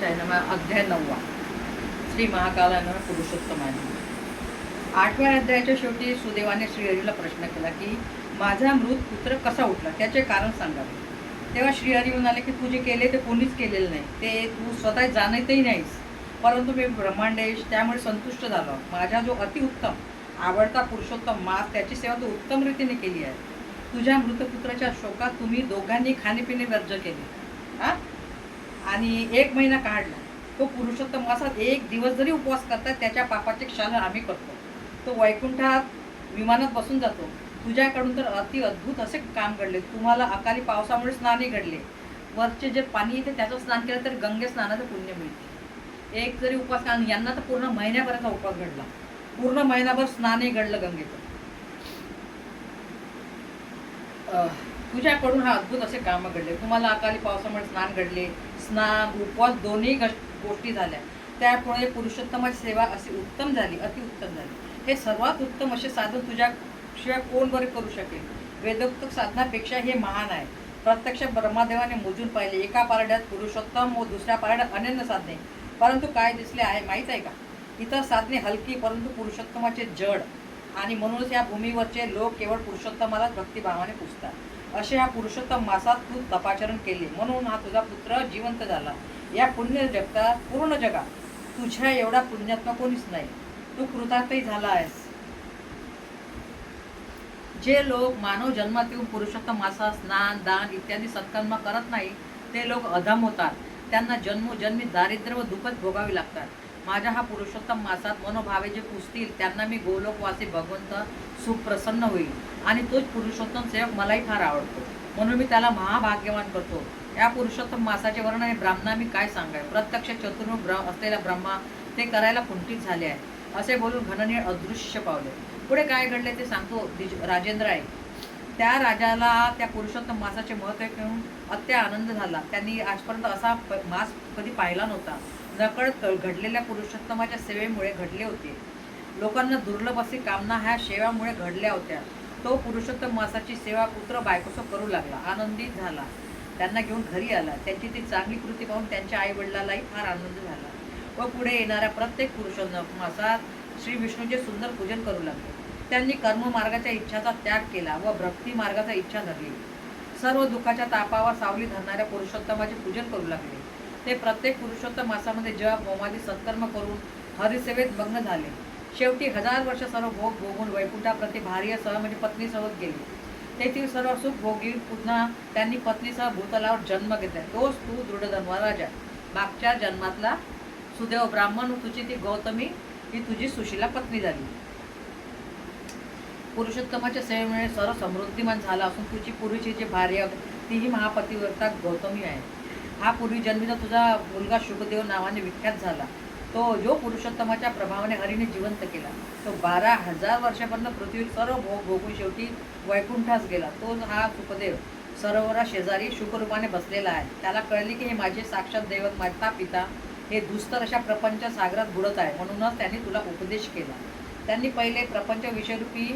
गणेशाय नमः. अध्याय 9. श्री महाकालानं पुरुषोत्तमाने. 8व्या अध्यायाच्या शेवटी सुदेवाने श्रीहरीला प्रश्न केला की माझा मृत पुत्र कसा उठला, त्याचे कारण सांगावे. तेव्हा श्रीहरी म्हणाले की तू जे केले ते कोणीच केलेलं नाही, ते तू स्वतः जाणतही नाहीस, परंतु मी ब्रह्मांडेश त्यामुळे संतुष्ट झालो. माझा जो अतिउत्तम आवडता पुरुषोत्तम मास त्याची सेवा तू उत्तम रीतीने केली आहे. तुझ्या मृतपुत्राच्या शोकात तुम्ही दोघांनी खाणेपिणे वर्ज केले आणि 1 महिना काढला. तो पुरुषोत्तम मासात 1 दिवस जरी उपवास करतात त्याच्या पापाचे क्षालन आम्ही करतो. तो वैकुंठात विमानात बसून जातो. तुझ्याकडून तर अति अद्भुत असे काम घडले. तुम्हाला अकाली पावसामुळे स्नानही घडले. वरचे जे पाणी येते त्याचं स्नान केलं तर गंगे स्नानाचं पुण्य मिळते. 1 जरी उपवास केला, यांना तर पूर्ण महिन्याभराचा उपवास घडला. पूर्ण महिनाभर स्नानही घडलं गंगेचं. तुझ्याकडून हा अद्भुत असे काम घडले. तुम्हाला अकाली पावसामुळे स्नान घडले. स्नान उपवास दोन्ही गोष्टी झाल्या. त्यामुळे पुरुषोत्तमाची सेवा अशी उत्तम झाली, अतिउत्तम झाली. हे सर्वात उत्तम असे साधन तुझ्याशिवाय कोण बरे करू शकेल. वेदोक्त साधनापेक्षा हे महान आहे. प्रत्यक्ष ब्रह्मदेवाने मोजून पाहिले. एका पारड्यात पुरुषोत्तम व दुसऱ्या पारड्यात अनन्य साधने, परंतु काय दिसले आहे माहीत आहे का? इतर साधने हलकी, परंतु पुरुषोत्तमाचे जड, आणि म्हणूनच या भूमीवरचे लोक केवळ पुरुषोत्तमाला भक्तिभावाने पुजतात. असे हा पुरुषोत्तम मासात तू तपाचरण केले, म्हणून हा तुझा पुत्र जिवंत झाला. या पुण्य जगतात पूर्ण जगात तुझ्या एवढा पुण्यात्मा कोणीच नाही. तू कृतार्थही झाला आहेस. जे लोक मानव जन्मात येऊन पुरुषोत्तम मासा स्नान दान इत्यादी सत्कर्म करत नाही ते लोक अधम होतात. त्यांना जन्मोजन्मी दारिद्र्य व दुःखच भोगावी लागतात. माझ्या हा पुरुषोत्तम मासात मनोभावे जे पुजतील त्यांना मी गोलोकवासी भगवंत सुप्रसन्न होईल, आणि तोच पुरुषोत्तम सेवक मलाही फार आवडतो, म्हणून मी त्याला महाभाग्यवान करतो. या पुरुषोत्तम मासाचे वर्णन हे ब्राह्मणा मी काय सांगाय. प्रत्यक्ष चतुर्मुख असलेला ब्रह्मा ते करायला कुंठित झाले आहे. असे बोलून घननीळ अदृश्य पावले. पुढे काय घडले ते सांगतो. राजेंद्र आहे, त्या राजाला त्या पुरुषोत्तम मासाचे महत्त्व घेऊन अत्य आनंद झाला. त्यांनी आजपर्यंत असा मास कधी पाहिला नव्हता. नकळत घडलेल्या पुरुषोत्तमाच्या सेवेमुळे घडले होते. लोकांना दुर्लभ अशी कामना ह्या सेवामुळे घडल्या होत्या. तो पुरुषोत्तम मासाची सेवा पुत्र बायकोसो करू लागला. आनंदित झाला. त्यांना घेऊन घरी आला. त्यांची ती चांगली कृती पाहून त्यांच्या आई वडिलालाही फार आनंद झाला व पुढे येणाऱ्या प्रत्येक पुरुषोत्तम मासात श्री विष्णूचे सुंदर पूजन करू लागले. त्यांनी कर्ममार्गाच्या इच्छाचा त्याग केला व भक्ती मार्गाचा इच्छा धरली. सर्व दुःखाच्या तापावर सावली धरणाऱ्या पुरुषोत्तमाचे पूजन करू लागले. ते प्रत्येक पुरुषोत्तम मासामध्ये जप होमादी सत्कर्म करून हरिसेवेत मग्न झाले. शेवटी 1000 वर्ष सर्व भोग भोगून वैकुंठाप्रती भार्येसह म्हणजे पत्नीसोबत गेले. तेथील सर्व सुख भोगी पुन्हा त्यांनी पत्नीसह भूतलावर जन्म घेतला. तोच तू दृढधन्वा राजा, मागच्या जन्मातला सुदेव ब्राह्मण, तुझी ती गौतमी ही तुझी सुशीला पत्नी झाली. पुरुषोत्तमाच्या सेवेमुळे सर्व समृद्धिमान झाला असून तुझी पूर्वीची जी भार्या तीही महापतिव्रता गौतमी आहे. हा पूर्वी जन्मीचा तुझा मुलगा शुभदेव नावाने विख्यात झाला. तो जो पुरुषोत्तमाच्या प्रभावाने हरीने जिवंत केला. तो 12,000 वर्षापर्यंत पृथ्वीवर सर्व भोग भोगून शेवटी वैकुंठास गेला. तो हा सुखदेव सरोवरा शेजारी शुकरूपाने बसलेला आहे. त्याला कळले की हे माझे साक्षात दैवत माता पिता हे दुस्तर अशा प्रपंच सागरात बुडत आहे, म्हणूनच त्यांनी तुला उपदेश केला. त्यांनी पहिले प्रपंच विषयरूपी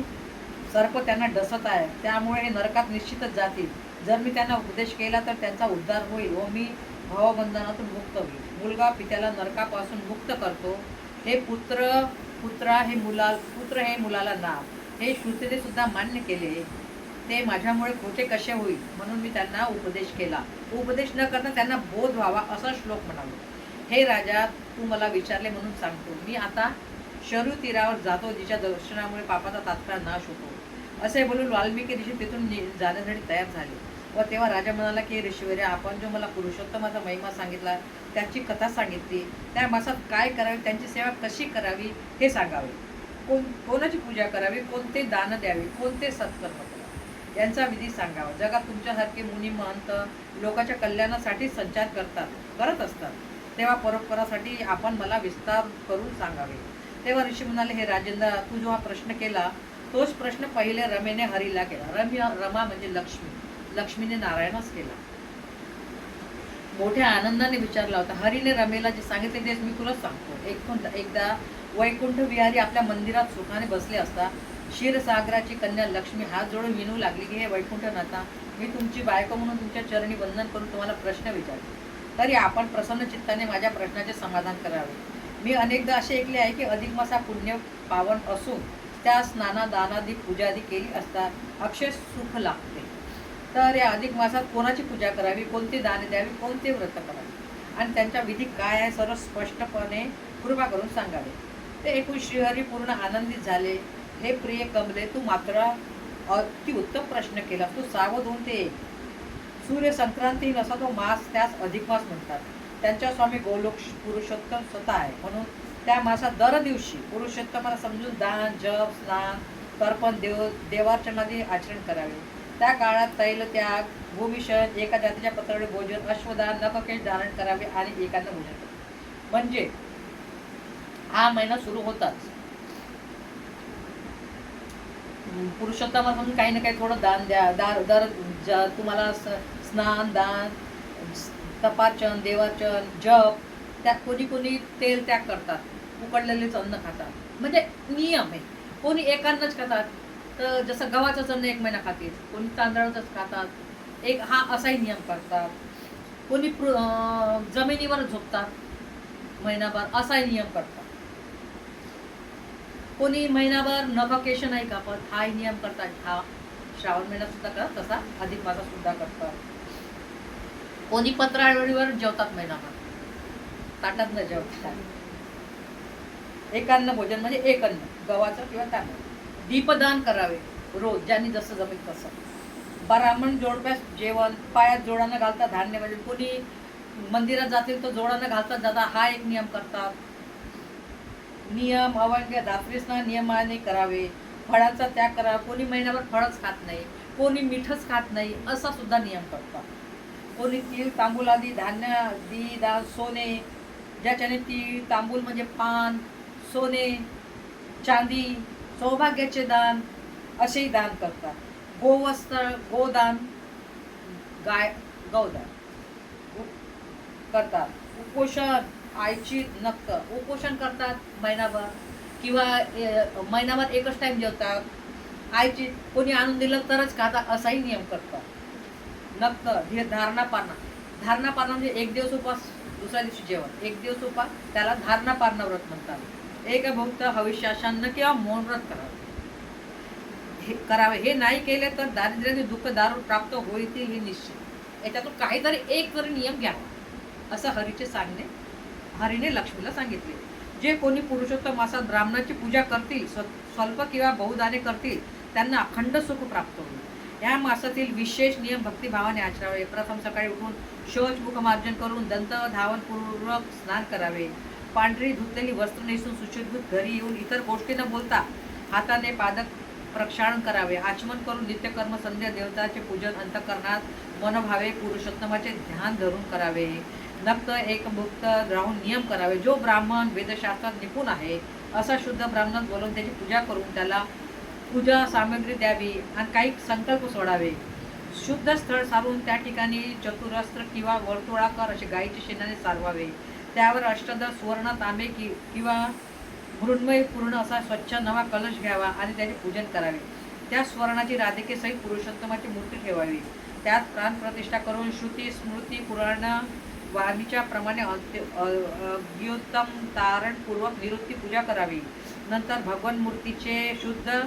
सर्प त्यांना डसत आहे, त्यामुळे हे नरकात निश्चितच जातील. जर मी त्यांना उपदेश केला तर त्यांचा उद्धार होईल व मी भावबंधनातून मुक्त होईल. मुलगा पित्याला नरकापासून मुक्त करतो. हे पुत्र हे मुलाला नाव, हे श्रुतीने सुद्धा मान्य केले. ते माझ्यामुळे खोटे कसे होईल म्हणून मी त्यांना उपदेश केला. उपदेश न करता त्यांना बोध व्हावा असा श्लोक म्हणालो. हे राजा, तू मला विचारले म्हणून सांगतो. मी आता शरू तीरावर जातो, जिच्या दर्शनामुळे पापाचा तात्काळ नाश होतो. असे बोलून वाल्मिकी ऋषी तिथून जाण्यासाठी तयार झाले. व तेव्हा राजा म्हणाला की ऋषीवर्य, आपण जो मला पुरुषोत्तमाचा महिमा सांगितला, त्याची कथा सांगितली, त्या मासात काय करावे, त्यांची सेवा कशी करावी हे सांगावे. कोणाची पूजा करावी, कोणते दान द्यावे, कोणते सत्कर्म करावे यांचा विधी सांगावा. जगात तुमच्यासारखे मुनी महंत लोकांच्या कल्याणासाठी संचार करत असतात, तेव्हा परोपकारासाठी आपण मला विस्तार करून सांगावे. तेव्हा ऋषी म्हणाले, हे राजेंद्र, तू जो हा प्रश्न केला तोच प्रश्न पहिले रमेने हरीला केला. रमा म्हणजे लक्ष्मी, लक्ष्मीने नारायणच केला. मोठ्या आनंदाने विचारला होता. हरीने रमेला जे सांगितले तेच मी तुला सांगतो. एकदा वैकुंठ विहारी आपल्या मंदिरात सुखाने बसले असता क्षीरसागराची कन्या लक्ष्मी हात जोडून विनू लागली की हे वैकुंठनाथा, मी तुमची बायको म्हणून तुमच्या चरणी वंदन करून तुम्हाला प्रश्न विचारते. तरी आपण प्रसन्न चित्ताने माझ्या प्रश्नाचे समाधान करावे. मी अनेकदा असे ऐकले आहे की अधिक मास हा पुण्य पावन असून त्या स्नाना दानादी पूजादी केली असता अक्षय सुख लागते. तर या अधिक मासात कोणाची पूजा करावी, कोणती दाने द्यावी, कोणते व्रत करावे आणि त्यांच्या विधी काय आहे सर्व स्पष्टपणे कृपा करून सांगावे. ते ऐकून श्रीहरी पूर्ण आनंदित झाले. हे प्रिय कमले, तू मात्र अति उत्तम प्रश्न केला. तू सावध होऊन ते सूर्य संक्रांती नसा तो मास, त्यास अधिक मास म्हणतात. त्यांच्या स्वामी गोलोक पुरुषोत्तम स्वतः आहे, म्हणून त्या मासात दर दिवशी पुरुषोत्तमाला समजून दान, जप, स्नान, तर्पण, देवार्चनादी आचरण करावे. त्या काळात तैल त्याग, भूमिशन, एका जातीच्या पत्रावळी भोजन, अश्वदान, नखकेश धारण करावे आणि एकांना भोजन करावे. म्हणजे हा महिना सुरू होताच पुरुषोत्तमापासून काही ना काही थोडं दान द्या. दर तुम्हाला स्नान, दान, तपार्चन, देवार्चन, जप, त्यात कोणी कोणी तेल त्याग करतात, उकडलेलेच अन्न खातात, म्हणजे नियम आहे. कोणी एकान्नच खातात, तर जसं गव्हाचंच अन्न 1 महिना खातील, कोणी तांदळाचंच खातात, एक हा असाही नियम करतात. कोणी जमिनीवर झोपतात महिनाभर, असाही नियम करतात. कोणी महिनाभर नख केश नाही कापत, हाही नियम करतात. हा श्रावण महिना सुद्धा करतात, तसा अधिक मासा सुद्धा करतात. कोणी पत्रावळीवर जेवतात महिनाभर, ताटात न जेवतात. एकान्न भोजन म्हणजे एक अन्न, गव्हाचं किंवा तांदूळ. दीपदान करावे रोज, ज्यांनी जसं जमेल तसं. ब्राह्मण जोडप्यास जेवण, पायात जोडानं घालतात धान्य, म्हणजे कोणी मंदिरात जातील तर जोडानं घालतात जाता, हा एक नियम करतात. नियम अवंग्य धात्रीसना नियमाने करावे. फळांचा त्याग करावा. कोणी महिनाभर फळच खात नाही, कोणी मीठच खात नाही, असा सुद्धा नियम करतात. कोणी तीळ, तांबूल आदी धान्य आदी दान, सोने, ज्याच्याने तीळ, तांबूल म्हणजे पान, सोने, चांदी, सौभाग्याचे दान असेही दान करतात. गोवस्त्र, गोदान, गौदान करतात. उपोषण, आईची नक्त उपोषण करतात महिनाभर, किंवा महिनाभर एकच टाइम जेवतात. आईची कोणी आणून दिलं तरच खातात, असाही नियम करतात. नक्त, धारणा पारणा. धारणा पारणा म्हणजे 1 दिवस उपास, दुसऱ्या दिवशी जेवण. 1 दिवस उपास, त्याला धारणा पारणा व्रत म्हणतात. एक भक्त हविष्याशान्न किंवा मौन व्रत करावे. हे नाही केले तर दारिद्र्याने दुःख दारू प्राप्त होईल हे निश्चित. याच्यातून काहीतरी एक तरी नियम घ्यावा, असं हरीचे सांगणे. हरीने लक्ष्मीला सांगितले. जे कोणी पुरुषोत्तम मासात ब्राह्मणाची पूजा करतील, स्वल्प किंवा बहुदाने करतील, त्यांना अखंड सुख प्राप्त होईल. या मासातील विशेष नियम भक्तिभावाने आचरावे. प्रथम सकाळी उठून शौच मुखमार्जन करून दंत धावनपूर्वक स्नान करावे. पांढरी धुतलेली वस्त्र नेसून सुशोभित घरी येऊन इतर गोष्टी न बोलता हाताने पादक प्रक्षालन करावे. आचमन करून नित्यकर्म संध्या देवताचे पूजन अंतःकरणात मनोभावे पुरुषोत्तमाचे ध्यान धरून करावे. नक्त एकभुक्त राहून नियम करावे. जो ब्राह्मण वेदशास्त्रात निपुण आहे असा शुद्ध ब्राह्मणात बोलवून त्याची पूजा करून त्याला पूजा सामग्री द्यावी आणि काही संकल्प सोडावे. शुद्ध स्थळ सारून त्या ठिकाणी चतुरस्त्र किंवा वर्तुळाकार असे गायीचे शेणाने सारवावे. त्यावर अष्टदल सुवर्ण, तांबे किंवा मृण्मय पूर्ण असा स्वच्छ नवा कलश घ्यावा आणि त्याचे पूजन करावे. त्या स्वर्णाची राधिके सहित पुरुषोत्तमाची मूर्ती ठेवावी. त्यात प्राणप्रतिष्ठा करून श्रुती, स्मृती, पुराण वाणीच्या प्रमाणे अग्योत्तम तारणपूर्वक निवृत्ती पूजा करावी. नंतर भगवान मूर्तीचे शुद्ध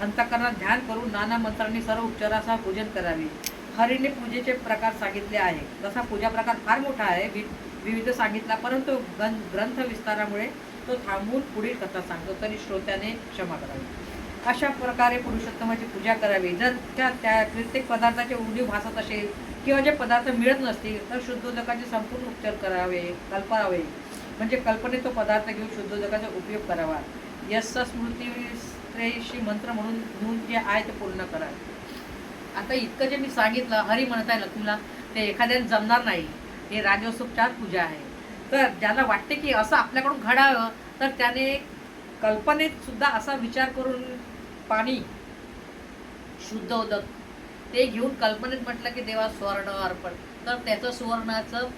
अंतःकरणात ध्यान करून नाना मंत्रांनी सर्व उपचारासह पूजन करावे. हरीने पूजेचे प्रकार सांगितले आहे. तसा पूजा प्रकार फार मोठा आहे, विविध सांगितला, परंतु ग्रंथ विस्तारामुळे तो थांबून पुढील कथा सांगतो, तरी श्रोत्याने क्षमा करावी. अशा प्रकारे पुरुषोत्तमाची पूजा करावी. जर त्या प्रत्येक पदार्थाचे उणीव भासत असेल किंवा जे पदार्थ मिळत नसतील तर शुद्धोदकाचे संपूर्ण उपचार कल्पावे. म्हणजे कल्पनेत तो पदार्थ घेऊन शुद्धोदकाचा उपयोग करावा. यश स्मृती मंत्र म्हणून जे आहे ते पूर्ण करा. आता इतकं जे मी सांगितलं, हरी म्हणत आहे ना तुला, ते एखाद्याने जमणार नाही. हे राजोपचार पूजा आहे. तर ज्याला वाटते की असं आपल्याकडून घडावं, तर त्याने कल्पनेत सुद्धा असा विचार करून पाणी शुद्ध उदक ते घेऊन कल्पनेत म्हटलं की देवा स्वर्ण अर्पण, तर त्याचं सुवर्णाचं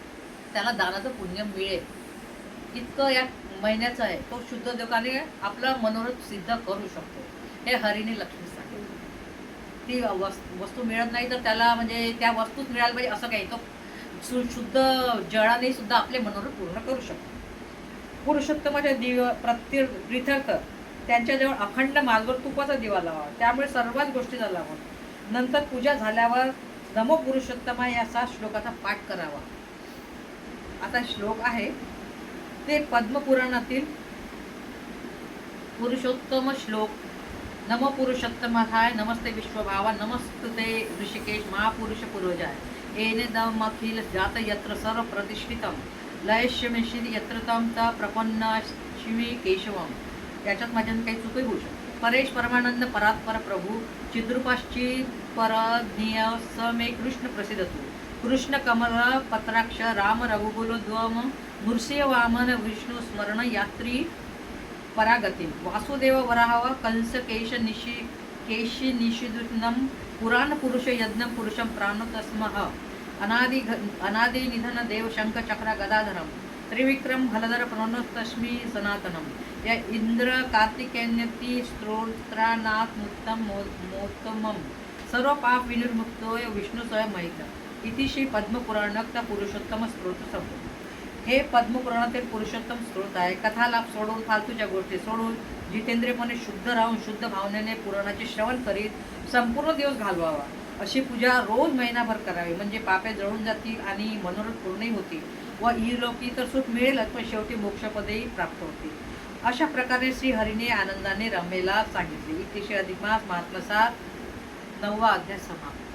त्याला दानाचं पुण्य मिळेल. इतकं या महिन्याचं आहे. तो शुद्ध उदकाने आपलं मनोरथ सिद्ध करू शकतो. हे हरीने लक्ष्मी सांगितलं. ती वस्तू मिळत नाही तर त्याला म्हणजे त्या वस्तूच मिळायला पाहिजे असं काही. तो शुद्ध जळाने सुद्धा आपले मनोरथ पूर्ण करू शकतो. पुरुषोत्तमाच्या प्रत्येक प्रीत्यर्थ त्यांच्याजवळ अखंड मालवर तुपाचा दिवा लावा. त्यामुळे सर्वच गोष्टी लावा. नंतर पूजा झाल्यावर नमो पुरुषोत्तमा या 7 श्लोकाचा पाठ करावा. आता श्लोक आहे ते पद्मपुराणातील पुरुषोत्तम श्लोक. नमो पुरुषोत्तमाय नमस्ते विश्वभावा नमस्ते ऋषिकेश महापुरुष पूर्वजाय एनेदमखिल जात यत्र सर्व प्रतिष्ठितम लयश्यमेशी यत्र तम त प्रपन्न शिवी केशवम. याच्यात माझ्यानं काही चुकही होऊ शकते. परेश परमानंद परात्पर प्रभू चिद्रूपाश्ची परज्ञेय समे कृष्ण प्रसिद्धतु कृष्ण कमल पत्राक्ष राम रघुकुल द्वम नृसिंह वामन विष्णू स्मरण यात्री परागती वासुदेव वराहव कंस केशी निषिदुनम पुराण पुरुष यज्ञ पुरुषम प्राणतस्मः अनादि निधन देव शंख चक्र गदाधरम त्रिविक्रम हलधर प्रणतस्मी सनातनम. या इंद्र कार्तिकेयती स्तोत्रानाथ मुक्तम मोत्तमम सर्व पाप विनिर्मुक्तोय विष्णू स्वयं महित इति श्री पद्मपुराणक पुरुषोत्तम स्तोत्र संपूर्ण. हे पद्मपुराणातील पुरुषोत्तम स्तोत्र आहे. कथालाप सोडून फालतूच्या गोष्टी सोडून जितेंद्रियपणे शुद्ध राहून शुद्ध भावनेने पुराणाचे श्रवण करीत संपूर्ण दिवस घालवावा. अशी पूजा रोज महिनाभर करावी. म्हणजे पापे जळून जातील आणि मनोरथ पूर्णही होतील व इहलोकी तर सुख मिळेलच पण शेवटी मोक्षपदेही प्राप्त होतील. अशा प्रकारे श्रीहरीने आनंदाने रमेला सांगितले. इतिश्री अधिक मास महात्मा 7 9वा अध्याय समाप्त.